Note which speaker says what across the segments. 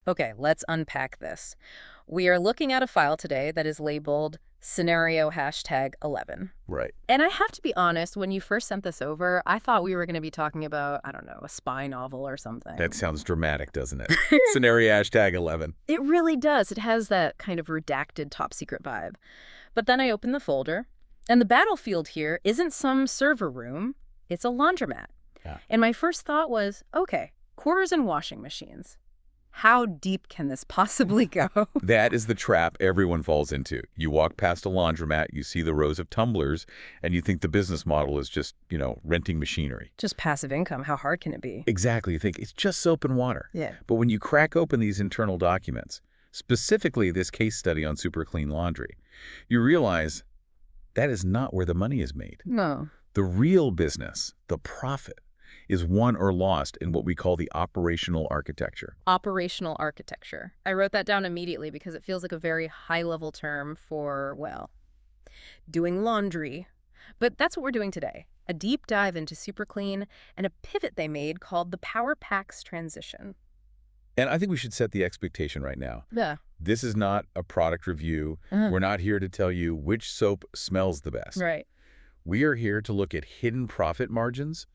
Speaker 1: Okay, let's unpack this. We are looking at a file today that is labeled scenario #11.
Speaker 2: Right.
Speaker 1: And I have to be honest, when you first sent this over, I thought we were going to be talking about, I don't know, a spy novel or
Speaker 2: That
Speaker 1: something.
Speaker 2: sounds dramatic, doesn't it? Scenario #11.
Speaker 1: It really does. It has that kind of redacted top secret vibe. But then I opened the folder, and the battlefield here isn't some server room, it's a laundromat.
Speaker 2: Yeah.
Speaker 1: And my first thought was, okay, quarters and washing machines. How deep can this possibly go?
Speaker 2: That is the trap everyone falls into. You walk past a laundromat, you see the rows of tumblers, and you think the business model is just, renting machinery.
Speaker 1: Just passive income. How hard can it be?
Speaker 2: Exactly. You think it's just soap and water.
Speaker 1: Yeah.
Speaker 2: But when you crack open these internal documents, specifically this case study on super clean laundry, you realize that is not where the money is made.
Speaker 1: No.
Speaker 2: The real business, the profit, is won or lost in what we call the operational architecture.
Speaker 1: Operational architecture. I wrote that down immediately because it feels like a very high-level term for, well, doing laundry. But that's what we're doing today. A deep dive into super clean and a pivot they made called the Power Pax transition.
Speaker 2: And I think we should set the expectation right now.
Speaker 1: Yeah.
Speaker 2: This is not a product review. We're not here to tell you which soap smells the best.
Speaker 1: Right.
Speaker 2: We are here to look at hidden profit margins,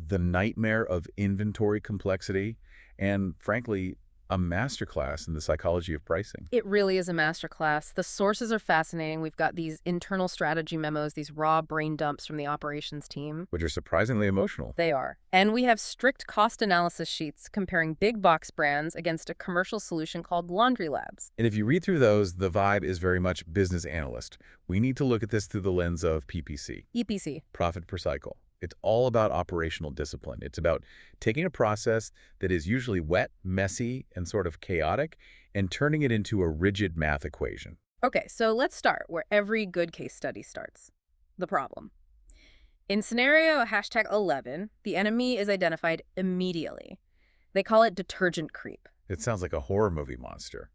Speaker 2: the nightmare of inventory complexity, and frankly, a masterclass in the psychology of pricing.
Speaker 1: It really is a masterclass. The sources are fascinating. We've got these internal strategy memos, these raw brain dumps from the operations team.
Speaker 2: Which are surprisingly emotional.
Speaker 1: They are. And we have strict cost analysis sheets comparing big box brands against a commercial solution called Laundry Labs.
Speaker 2: And if you read through those, the vibe is very much business analyst. We need to look at this through the lens of PPC.
Speaker 1: EPC.
Speaker 2: Profit per cycle. It's all about operational discipline. It's about taking a process that is usually wet, messy, and sort of chaotic, and turning it into a rigid math equation.
Speaker 1: Okay, so let's start where every good case study starts. The problem. In scenario #11, the enemy is identified immediately. They call it detergent creep.
Speaker 2: It sounds like a horror movie monster.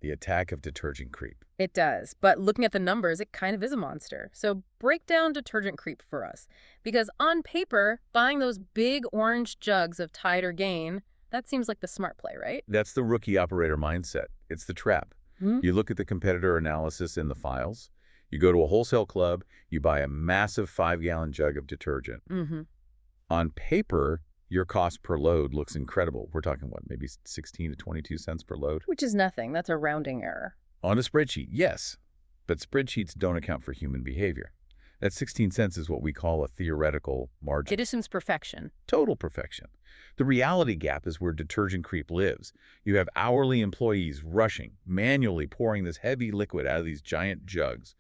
Speaker 2: The attack of detergent creep.
Speaker 1: It does, but looking at the numbers, it kind of is a monster. So break down detergent creep for us. Because on paper, buying those big orange jugs of Tide or Gain, that seems like the smart play, right?
Speaker 2: That's the rookie operator mindset. It's the trap. You look at the competitor analysis in the files, you go to a wholesale club, you buy a massive 5-gallon jug of detergent. On paper, your cost per load looks incredible. We're talking, what, maybe 16 to 22 cents per load?
Speaker 1: Which is nothing. That's a rounding error.
Speaker 2: On a spreadsheet, yes. But spreadsheets don't account for human behavior. That 16 cents is what we call a theoretical margin.
Speaker 1: It assumes perfection.
Speaker 2: Total perfection. The reality gap is where detergent creep lives. You have hourly employees rushing, manually pouring this heavy liquid out of these giant jugs.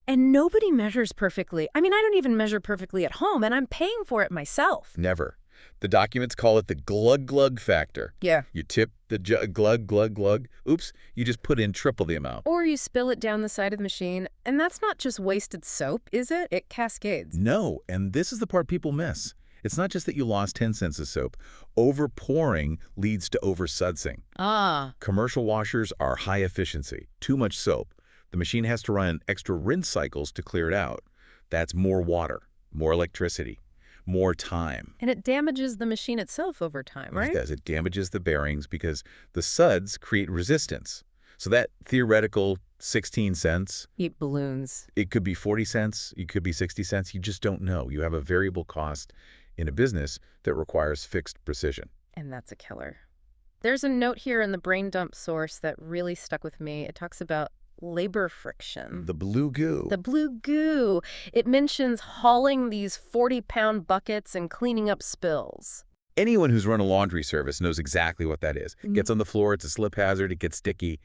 Speaker 1: And nobody measures perfectly. I mean, I don't even measure perfectly at home, and I'm paying for it myself.
Speaker 2: Never. The documents call it the glug-glug factor.
Speaker 1: Yeah.
Speaker 2: You tip the jug, glug, glug, glug. Oops, you just put in triple the amount.
Speaker 1: Or you spill it down the side of the machine, and that's not just wasted soap, is it? It cascades.
Speaker 2: No, and this is the part people miss. It's not just that you lost 10 cents of soap. Overpouring leads to oversudsing.
Speaker 1: Ah.
Speaker 2: Commercial washers are high efficiency. Too much soap. The machine has to run extra rinse cycles to clear it out. That's more water, more electricity, more time.
Speaker 1: And it damages the machine itself over time, right?
Speaker 2: It does. It damages the bearings because the suds create resistance. So that theoretical 16 cents,
Speaker 1: Eat balloons.
Speaker 2: it could be 40 cents, it could be 60 cents. You just don't know. You have a variable cost in a business that requires fixed precision.
Speaker 1: And that's a killer. There's a note here in the brain dump source that really stuck with me. It talks about labor friction.
Speaker 2: The blue goo.
Speaker 1: The blue goo. It mentions hauling these 40-pound buckets and cleaning up spills.
Speaker 2: Anyone who's run a laundry service knows exactly what that is. It gets on the floor, it's a slip hazard, it gets sticky,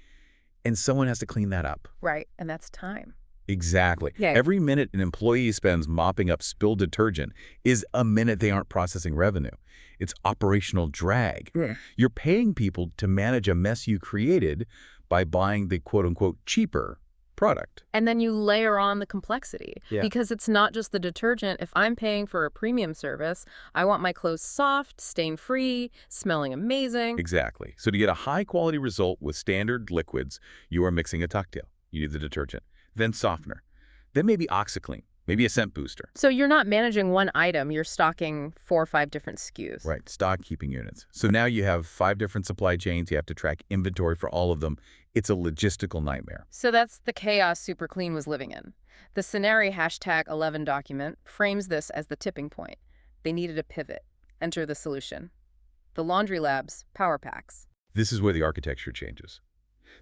Speaker 2: and someone has to clean that up.
Speaker 1: Right, and that's time.
Speaker 2: Exactly.
Speaker 1: Yeah.
Speaker 2: Every minute an employee spends mopping up spilled detergent is a minute they aren't processing revenue. It's operational drag. You're paying people to manage a mess you created by buying the quote-unquote cheaper product.
Speaker 1: And then you layer on the complexity.
Speaker 2: Yeah.
Speaker 1: Because it's not just the detergent. If I'm paying for a premium service, I want my clothes soft, stain-free, smelling amazing.
Speaker 2: Exactly. So to get a high-quality result with standard liquids, you are mixing a cocktail. You need the detergent, then softener, then maybe OxiClean, maybe a scent booster.
Speaker 1: So you're not managing one item, you're stocking 4 or 5 different SKUs.
Speaker 2: Right, stock keeping units. So now you have 5 different supply chains. You have to track inventory for all of them. It's a logistical nightmare.
Speaker 1: So that's the chaos Super Clean was living in. The Scenario #11 document frames this as the tipping point. They needed a pivot. Enter the solution. The Laundry Labs Power Pax.
Speaker 2: This is where the architecture changes.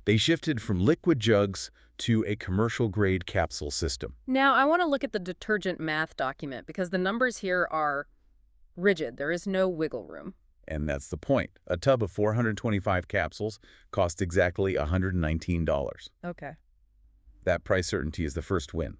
Speaker 2: They shifted from liquid jugs to a commercial-grade capsule system.
Speaker 1: Now, I want to look at the detergent math document because the numbers here are rigid. There is no wiggle room.
Speaker 2: And that's the point. A tub of 425 capsules costs exactly $119.
Speaker 1: Okay.
Speaker 2: That price certainty is the first win.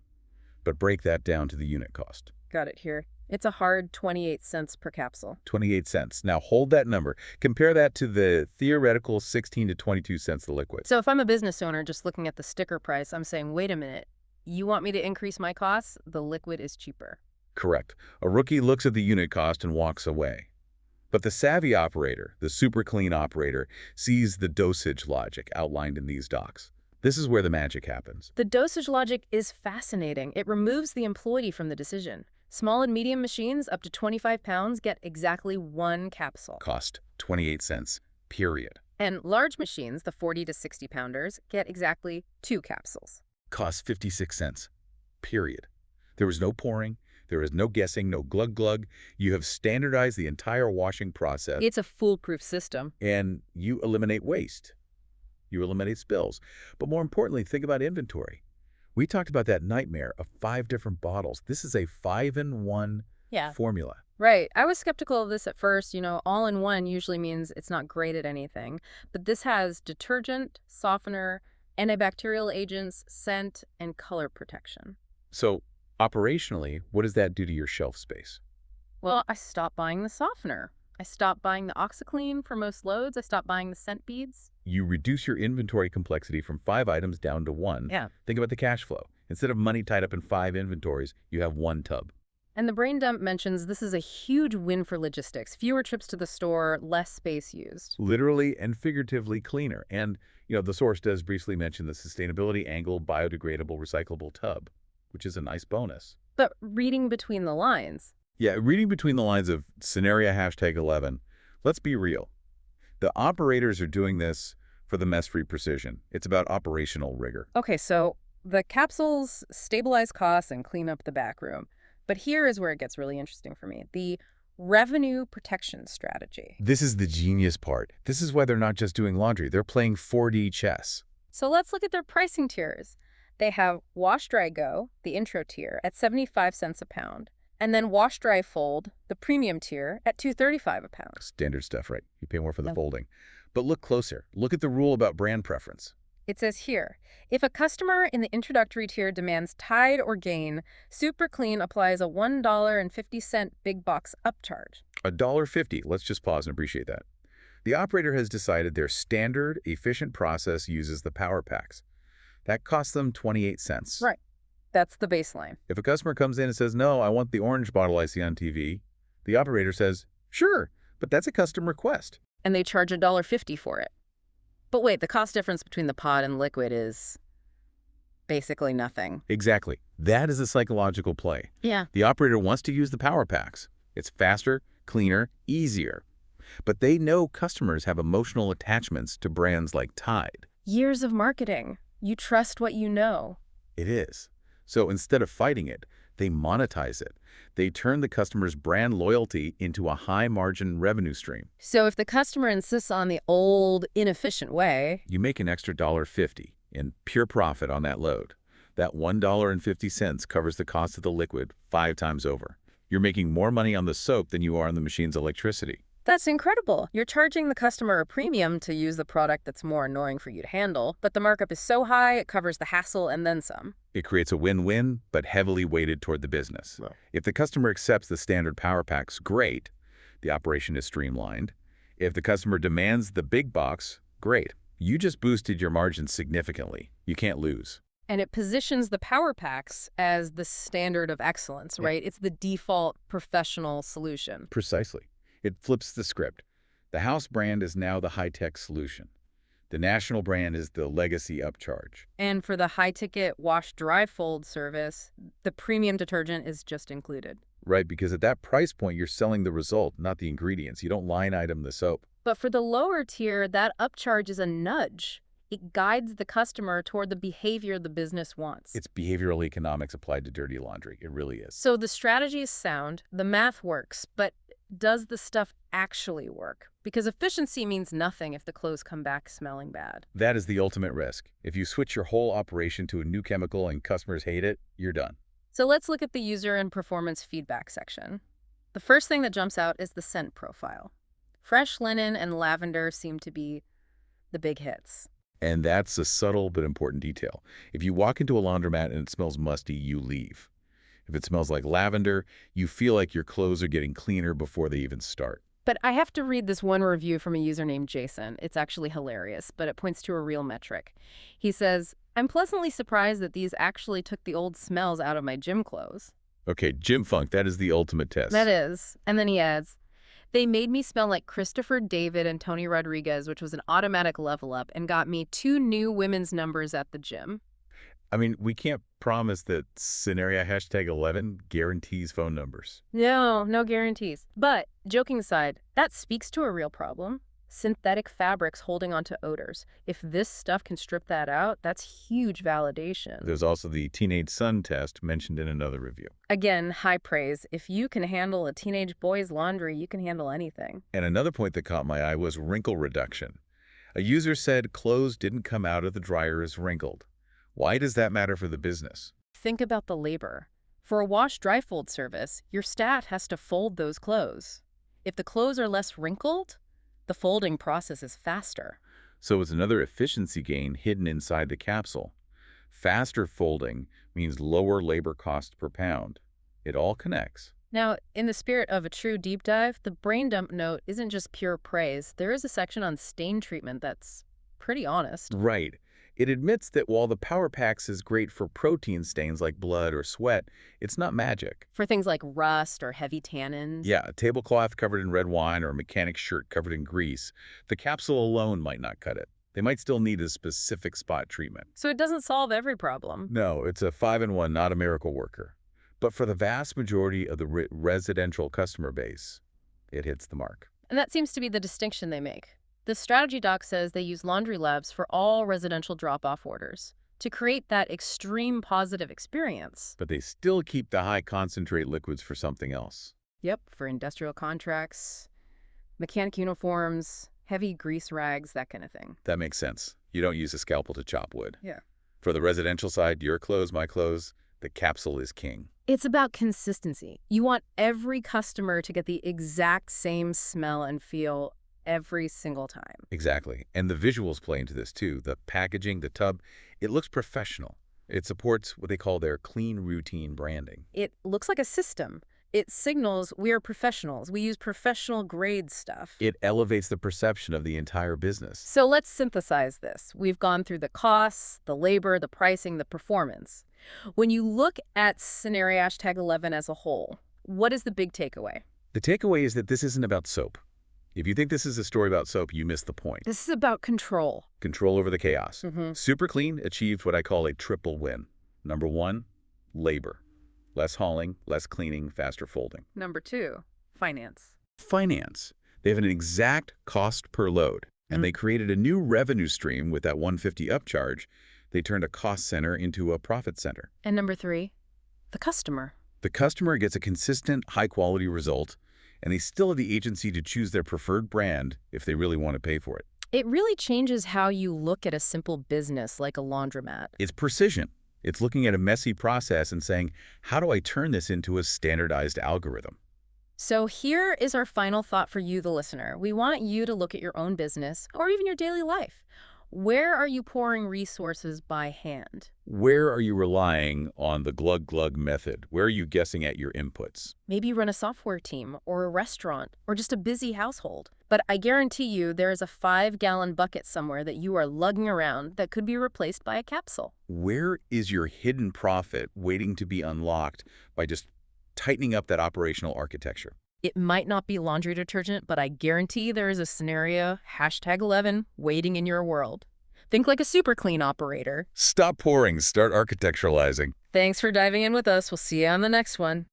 Speaker 2: But break that down to the unit cost.
Speaker 1: Got it here. It's a hard 28 cents per capsule.
Speaker 2: 28 cents. Now hold that number. Compare that to the theoretical 16 to 22 cents the liquid.
Speaker 1: So if I'm a business owner just looking at the sticker price, I'm saying, wait a minute, you want me to increase my costs? The liquid is cheaper.
Speaker 2: Correct. A rookie looks at the unit cost and walks away. But the savvy operator, the super clean operator, sees the dosage logic outlined in these docs. This is where the magic happens.
Speaker 1: The dosage logic is fascinating. It removes the employee from the decision. Small and medium machines up to 25 pounds get exactly 1 capsule.
Speaker 2: Cost 28 cents, period.
Speaker 1: And large machines, the 40 to 60 pounders, get exactly 2 capsules.
Speaker 2: Cost 56 cents, period. There was no pouring. There is no guessing, no glug-glug. You have standardized the entire washing process.
Speaker 1: It's a foolproof system.
Speaker 2: And you eliminate waste. You eliminate spills. But more importantly, think about inventory. We talked about that nightmare of 5 different bottles. This is a 5-in-1 formula.
Speaker 1: Right. I was skeptical of this at first. All in one usually means it's not great at anything. But this has detergent, softener, antibacterial agents, scent, and color protection.
Speaker 2: So operationally, what does that do to your shelf space?
Speaker 1: Well, I stopped buying the softener. I stopped buying the OxiClean for most loads. I stopped buying the scent beads.
Speaker 2: You reduce your inventory complexity from 5 items down to 1.
Speaker 1: Yeah.
Speaker 2: Think about the cash flow. Instead of money tied up in 5 inventories, you have 1 tub.
Speaker 1: And the brain dump mentions this is a huge win for logistics. Fewer trips to the store, less space used.
Speaker 2: Literally and figuratively cleaner. And, the source does briefly mention the sustainability angle biodegradable recyclable tub, which is a nice bonus.
Speaker 1: But reading between the lines.
Speaker 2: Yeah, reading between the lines of Scenario #11, let's be real. The operators are doing this for the mess-free precision. It's about operational rigor.
Speaker 1: Okay, so the capsules stabilize costs and clean up the back room. But here is where it gets really interesting for me. The revenue protection strategy.
Speaker 2: This is the genius part. This is why they're not just doing laundry. They're playing 4D chess.
Speaker 1: So let's look at their pricing tiers. They have Wash Dry Go, the intro tier, at 75 cents a pound. And then Wash Dry Fold, the premium tier, at $2.35 a pound.
Speaker 2: Standard stuff, right? You pay more for the folding. But look closer. Look at the rule about brand preference.
Speaker 1: It says here, if a customer in the introductory tier demands Tide or Gain, Super Clean applies a $1.50 big box upcharge.
Speaker 2: $1.50. Let's just pause and appreciate that. The operator has decided their standard, efficient process uses the Power Pax. That costs them 28 cents.
Speaker 1: Right. That's the baseline.
Speaker 2: If a customer comes in and says, no, I want the orange bottle I see on TV, the operator says, sure, but that's a custom request.
Speaker 1: And they charge $1.50 for it. But wait, the cost difference between the pod and liquid is basically nothing.
Speaker 2: Exactly. That is a psychological play.
Speaker 1: Yeah.
Speaker 2: The operator wants to use the Power Pax. It's faster, cleaner, easier. But they know customers have emotional attachments to brands like Tide.
Speaker 1: Years of marketing. You trust what you know.
Speaker 2: It is. So instead of fighting it, they monetize it. They turn the customer's brand loyalty into a high-margin revenue stream.
Speaker 1: So if the customer insists on the old, inefficient way,
Speaker 2: you make an extra $1.50 in pure profit on that load. That $1.50 covers the cost of the liquid 5 times over. You're making more money on the soap than you are on the machine's electricity.
Speaker 1: That's incredible. You're charging the customer a premium to use the product that's more annoying for you to handle, but the markup is so high it covers the hassle and then some.
Speaker 2: It creates a win-win, but heavily weighted toward the business. Wow. If the customer accepts the standard Power Pax, great. The operation is streamlined. If the customer demands the big box, great. You just boosted your margins significantly. You can't lose.
Speaker 1: And it positions the Power Pax as the standard of excellence, right? It's the default professional solution.
Speaker 2: Precisely. It flips the script. The house brand is now the high-tech solution. The national brand is the legacy upcharge.
Speaker 1: And for the high-ticket wash-dry fold service, the premium detergent is just included.
Speaker 2: Right, because at that price point, you're selling the result, not the ingredients. You don't line item the soap.
Speaker 1: But for the lower tier, that upcharge is a nudge. It guides the customer toward the behavior the business wants.
Speaker 2: It's behavioral economics applied to dirty laundry. It really is.
Speaker 1: So the strategy is sound, the math works, but does the stuff actually work? Because efficiency means nothing if the clothes come back smelling bad.
Speaker 2: That is the ultimate risk. If you switch your whole operation to a new chemical and customers hate it, you're done.
Speaker 1: So let's look at the user and performance feedback section. The first thing that jumps out is the scent profile. Fresh linen and lavender seem to be the big hits.
Speaker 2: And that's a subtle but important detail. If you walk into a laundromat and it smells musty, you leave. If it smells like lavender, you feel like your clothes are getting cleaner before they even start.
Speaker 1: But I have to read this one review from a user named Jason. It's actually hilarious, but it points to a real metric. He says, "I'm pleasantly surprised that these actually took the old smells out of my gym clothes."
Speaker 2: Okay, gym funk, that is the ultimate test.
Speaker 1: That is. And then he adds, "They made me smell like Christopher David and Tony Rodriguez, which was an automatic level up, and got me 2 new women's numbers at the gym."
Speaker 2: I mean, we can't promise that scenario #11 guarantees phone numbers.
Speaker 1: No guarantees. But, joking aside, that speaks to a real problem. Synthetic fabrics holding onto odors. If this stuff can strip that out, that's huge validation.
Speaker 2: There's also the teenage son test mentioned in another review.
Speaker 1: Again, high praise. If you can handle a teenage boy's laundry, you can handle anything.
Speaker 2: And another point that caught my eye was wrinkle reduction. A user said clothes didn't come out of the dryer as wrinkled. Why does that matter for the business?
Speaker 1: Think about the labor. For a wash-dry fold service, your staff has to fold those clothes. If the clothes are less wrinkled, the folding process is faster.
Speaker 2: So it's another efficiency gain hidden inside the capsule. Faster folding means lower labor cost per pound. It all connects.
Speaker 1: Now, in the spirit of a true deep dive, the brain dump note isn't just pure praise. There is a section on stain treatment that's pretty honest.
Speaker 2: Right. It admits that while the Power Pax is great for protein stains like blood or sweat, it's not magic.
Speaker 1: For things like rust or heavy tannins.
Speaker 2: Yeah, a tablecloth covered in red wine or a mechanic's shirt covered in grease, the capsule alone might not cut it. They might still need a specific spot treatment.
Speaker 1: So it doesn't solve every problem.
Speaker 2: No, it's a 5-in-1, not a miracle worker. But for the vast majority of the residential customer base, it hits the mark.
Speaker 1: And that seems to be the distinction they make. The strategy doc says they use Laundry Labs for all residential drop-off orders to create that extreme positive experience.
Speaker 2: But they still keep the high concentrate liquids for something else.
Speaker 1: Yep, for industrial contracts, mechanic uniforms, heavy grease rags, that kind of thing.
Speaker 2: That makes sense. You don't use a scalpel to chop wood.
Speaker 1: Yeah.
Speaker 2: For the residential side, your clothes, my clothes, the capsule is king.
Speaker 1: It's about consistency. You want every customer to get the exact same smell and feel every single time.
Speaker 2: Exactly. And the visuals play into this too. The packaging, the tub, it looks professional. It supports what they call their clean routine branding.
Speaker 1: It looks like a system. It signals we are professionals. We use professional grade stuff.
Speaker 2: It elevates the perception of the entire business.
Speaker 1: So let's synthesize this. We've gone through the costs, the labor, the pricing, the performance. When you look at scenario #11 as a whole, what is the big takeaway?
Speaker 2: The takeaway is that this isn't about soap. If you think this is a story about soap, you missed the point.
Speaker 1: This is about control.
Speaker 2: Control over the chaos. Super Clean achieved what I call a triple win. Number 1, labor. Less hauling, less cleaning, faster folding.
Speaker 1: Number 2, finance.
Speaker 2: Finance. They have an exact cost per load, and they created a new revenue stream with that $150 upcharge. They turned a cost center into a profit center.
Speaker 1: And number 3, the customer.
Speaker 2: The customer gets a consistent, high-quality result, and they still have the agency to choose their preferred brand if they really want to pay for it.
Speaker 1: It really changes how you look at a simple business like a laundromat.
Speaker 2: It's precision. It's looking at a messy process and saying, how do I turn this into a standardized algorithm?
Speaker 1: So here is our final thought for you, the listener. We want you to look at your own business or even your daily life. Where are you pouring resources by hand?
Speaker 2: Where are you relying on the glug-glug method? Where are you guessing at your inputs?
Speaker 1: Maybe you run a software team or a restaurant or just a busy household. But I guarantee you there is a 5-gallon bucket somewhere that you are lugging around that could be replaced by a capsule.
Speaker 2: Where is your hidden profit waiting to be unlocked by just tightening up that operational architecture?
Speaker 1: It might not be laundry detergent, but I guarantee there is a scenario, #11, waiting in your world. Think like a super clean operator.
Speaker 2: Stop pouring, start architecturalizing.
Speaker 1: Thanks for diving in with us. We'll see you on the next one.